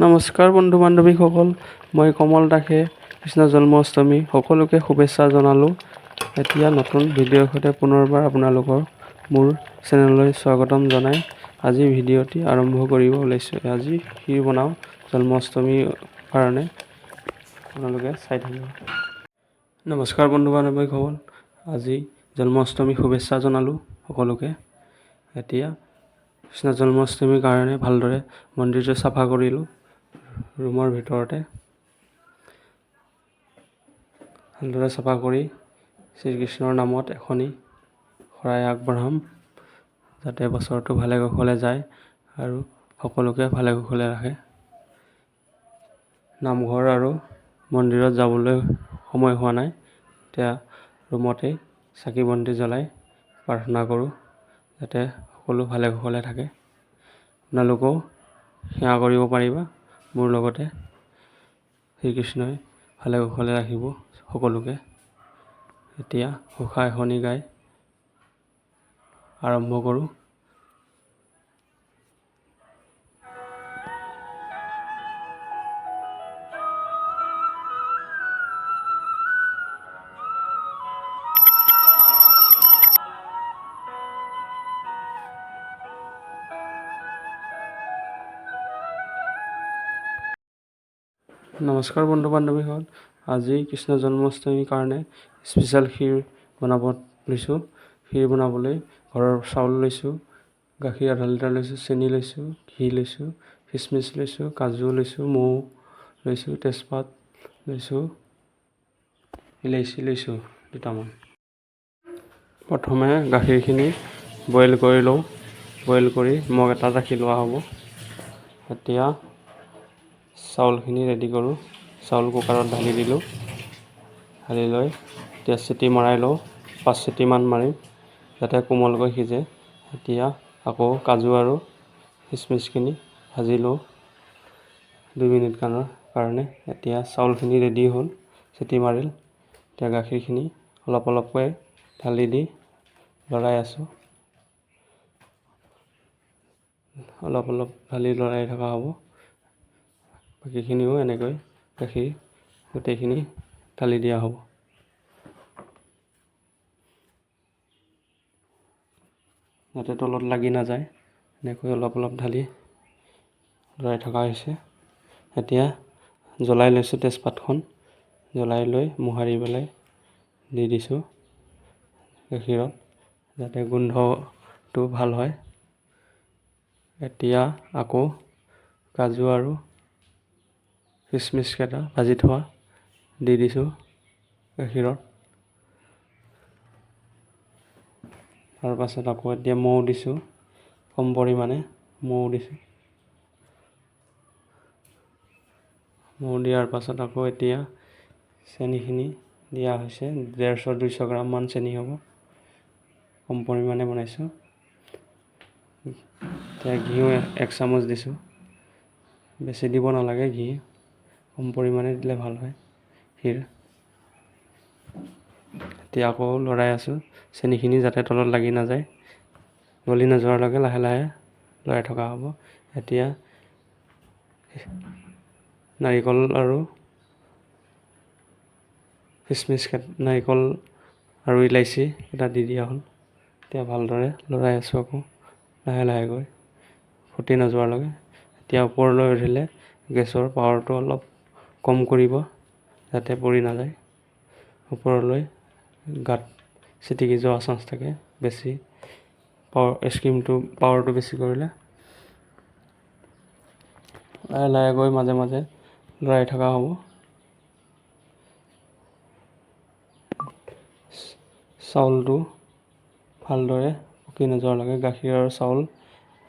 নমস্কাৰ বন্ধু বান্ধৱীসকল, মই কমল দাসে কৃষ্ণ জন্মাষ্টমী সকলোকে শুভেচ্ছা জনালোঁ। এতিয়া নতুন ভিডিঅ'ৰ সৈতে পুনৰবাৰ আপোনালোকৰ মোৰ চেনেললৈ স্বাগতম জনাই আজি ভিডিঅ'টি আৰম্ভ কৰিব ওলাইছোঁ। আজি ক্ষীৰ বনাওঁ জন্মাষ্টমীৰ কাৰণে, আপোনালোকে চাই থাকিব। নমস্কাৰ বন্ধু বান্ধৱীসকল, আজি জন্মাষ্টমী শুভেচ্ছা জনালোঁ সকলোকে। এতিয়া কৃষ্ণ জন্মাষ্টমীৰ কাৰণে ভালদৰে মন্দিৰটো চাফা কৰিলোঁ। ৰুমৰ ভিতৰতে ভালদৰে চাফা কৰি শ্ৰীকৃষ্ণৰ নামত এখনি শৰাই আগবঢ়াম, যাতে বছৰটো ভালে কুশলে যায় আৰু সকলোকে ভালে কুশলে ৰাখে। নামঘৰ আৰু মন্দিৰত যাবলৈ সময় হোৱা নাই, এতিয়া ৰুমতেই চাকি বন্তি জ্বলাই প্ৰাৰ্থনা কৰোঁ, যাতে সকলো ভালে কুশলে থাকে। আপোনালোকেও সেৱা কৰিব পাৰিবা মোৰ লগতে। শ্ৰীকৃষ্ণই ভালে কুশলে ৰাখিব সকলোকে। এতিয়া ঘোষা এখনি গাই আৰম্ভ কৰোঁ। নমস্কাৰ বন্ধু বান্ধৱীসকল, আজি কৃষ্ণ জন্মাষ্টমীৰ কাৰণে স্পেচিয়েল ক্ষীৰ বনাব লৈছোঁ। ক্ষীৰ বনাবলৈ ঘৰৰ চাউল লৈছোঁ, গাখীৰ আধা লিটাৰ লৈছোঁ, চেনি লৈছোঁ, ঘি লৈছোঁ, খিচমিচ লৈছোঁ, কাজু লৈছোঁ, মৌ লৈছোঁ, তেজপাত লৈছোঁ, ইলাইচি লৈছোঁ দুটামান। প্ৰথমে গাখীৰখিনি বইল কৰি লওঁ। বইল কৰি মগ এটাত ৰাখি লোৱা হ'ব। এতিয়া চাউলখিনি ৰেডি কৰোঁ। চাউল কুকাৰত ঢালি দিলোঁ। ঢালি লৈ এতিয়া চিটি মৰাই লওঁ। 5 চিটিমান মাৰিম যাতে কোমলকৈ সিজে। এতিয়া আকৌ কাজু আৰু খিচমিচখিনি ভাজি লওঁ 2 মিনিটমানৰ কাৰণে। এতিয়া চাউলখিনি ৰেডি হ'ল, চিটি মাৰিল। এতিয়া গাখীৰখিনি অলপ অলপকৈ ঢালি দি লৰাই আছোঁ। অলপ অলপ ঢালি লৰাই থকা হ'ব। বাকীখিনিও এনেকৈ গাখীৰ গোটেইখিনি ঢালি দিয়া হ'ব। যাতে তলত লাগি নাযায়, এনেকৈ অলপ অলপ ঢালি লৰাই থকা হৈছে। এতিয়া জ্বলাই লৈছোঁ তেজপাতখন। জ্বলাই লৈ মোহাৰি পেলাই দি দিছোঁ গাখীৰত, যাতে গোন্ধটো ভাল হয়। এতিয়া আকৌ কাজু আৰু খিচমিচকেইটা ভাজি থোৱা দি দিছোঁ গাখীৰত। তাৰপাছত আকৌ এতিয়া মৌ দিছোঁ, কম পৰিমাণে মৌ দিছোঁ। মৌ দিয়াৰ পাছত আকৌ এতিয়া চেনিখিনি দিয়া হৈছে। 150-200 গ্ৰামমান চেনি হ'ব, কম পৰিমাণে বনাইছোঁ। এতিয়া ঘিউ 1 চামুচ দিছোঁ। বেছি দিব নালাগে, ঘি কম পৰিমাণে দিলে ভাল হয় ক্ষীৰ। এতিয়া আকৌ লৰাই আছোঁ, চেনিখিনি যাতে তলত লাগি নাযায়। গলি নোযোৱালৈকে লাহে লাহে লৰাই থকা হ'ব। এতিয়া নাৰিকল আৰু নাৰিকল আৰু ইলাইচি এটা দি দিয়া হ'ল। এতিয়া ভালদৰে লৰাই আছোঁ আকৌ লাহে লাহেকৈ ফুটি নোযোৱালৈকে। এতিয়া ওপৰলৈ উঠিলে গেছৰ পাৱাৰটো অলপ কম কৰিব, যাতে পৰি নাযায়। ওপৰলৈ গাত ছিটিকি যোৱা চান্স থাকে বেছি পাৱাৰটো বেছি কৰিলে। লাহে লাহেকৈ মাজে মাজে লৰাই থকা হ'ব। চাউলটো ভালদৰে পকি নোযোৱালৈকে গাখীৰ আৰু চাউল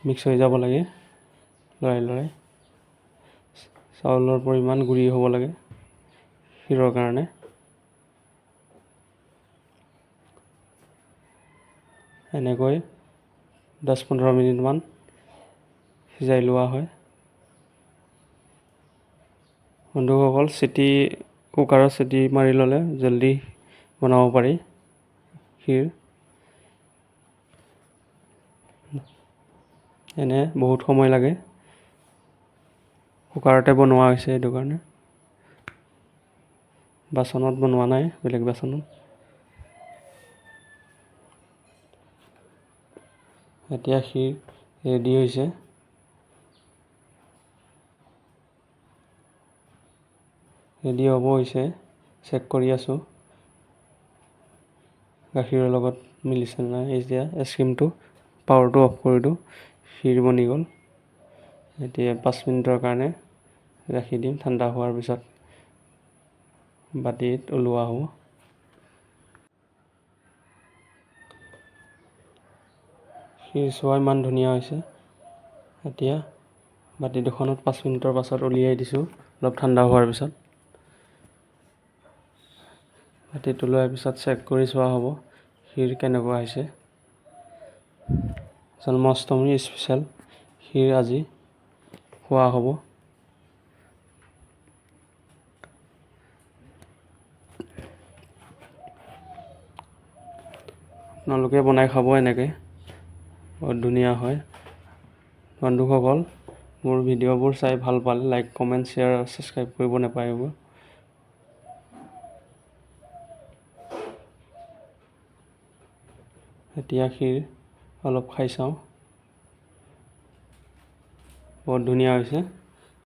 মিক্স হৈ যাব লাগে। লৰাই লৰাই চাউলৰ পৰিমাণ গুড়ি হ'ব লাগে ক্ষীৰৰ কাৰণে। এনেকৈ 10-15 মিনিটমান সিজাই লোৱা হয়। বন্ধুসকল, কুকাৰত চিটি মাৰি ল'লে জল্দি বনাব পাৰি ক্ষীৰ। এনে বহুত সময় লাগে কুকাৰতে বনোৱা হৈছে এইটো কাৰণে, বাচনত বনোৱা নাই, বেলেগ বাচনত। এতিয়া ক্ষীৰ ৰেডি হৈছে। ৰেডি হ'ব হৈছে, চেক কৰি আছোঁ গাখীৰৰ লগত মিলিছে নাই। এতিয়া আইচক্ৰীমটো পাৱাৰটো অফ কৰি দিওঁ, ক্ষীৰ বনি গ'ল। এতিয়া 5 মিনিটৰ কাৰণে ৰাখি দিম, ঠাণ্ডা হোৱাৰ পিছত বাতিত ওলোৱা হ'ব। ক্ষীৰ চোৱা ইমান ধুনীয়া হৈছে। এতিয়া বাতি দুখনত 5 মিনিটৰ পাছত উলিয়াই দিছোঁ, অলপ ঠাণ্ডা হোৱাৰ পিছত। বাতিত ওলোৱাৰ পিছত চেক কৰি চোৱা হ'ব ক্ষীৰ কেনেকুৱা হৈছে। জন্মাষ্টমীৰ স্পেচিয়েল ক্ষীৰ আজি খোৱা হ'ব। আপোনালোকে বনাই খাব এনেকৈ, বহুত ধুনীয়া হয়। বন্ধুসকল, মোৰ ভিডিঅ'বোৰ চাই ভাল পালে লাইক, কমেণ্ট, শ্বেয়াৰ আৰু ছাবস্ক্ৰাইব কৰিব নাপাহৰিব। এতিয়া ক্ষীৰ অলপ খাই চাওঁ, বহুত ধুনীয়া হৈছে।